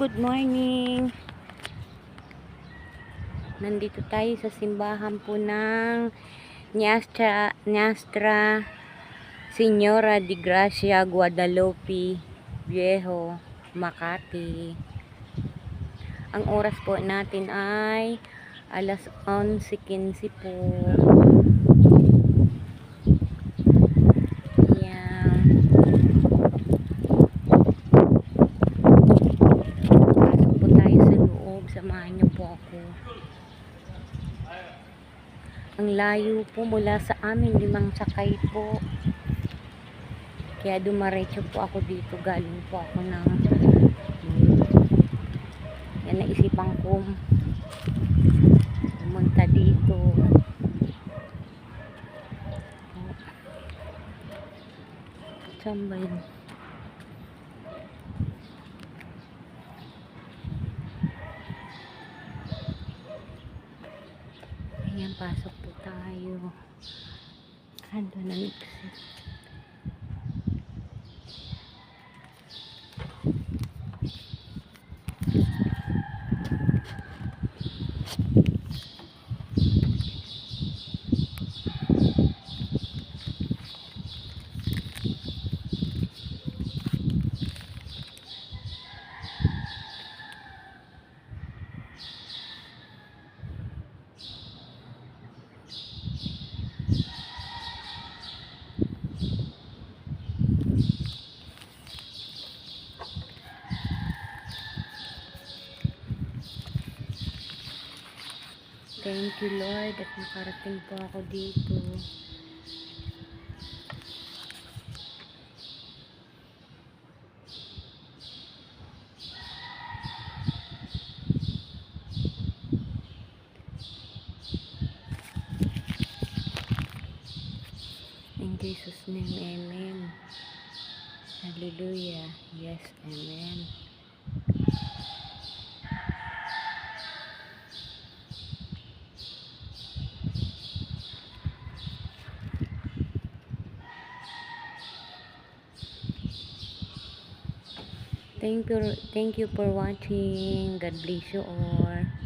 good morning. Nandito tayo sa simbahan po ng Nuestra Señora de Gracia Guadalupe Viejo, Makati. Ang oras po natin ay alas 11:15 po. Samahan niyo po ako. Ang layo po mula sa amin, 5 sakay po. Kaya dumaretso po ako dito. Galing po ako ng yan, naisipan ko pumunta dito. Saan ba yun? Ayan, pasok po tayo. Ando na exit. Thank you, Lord, at nakarating po ako dito. In Jesus' name, amen. Hallelujah. Yes, amen. Thank you for watching. God bless you all.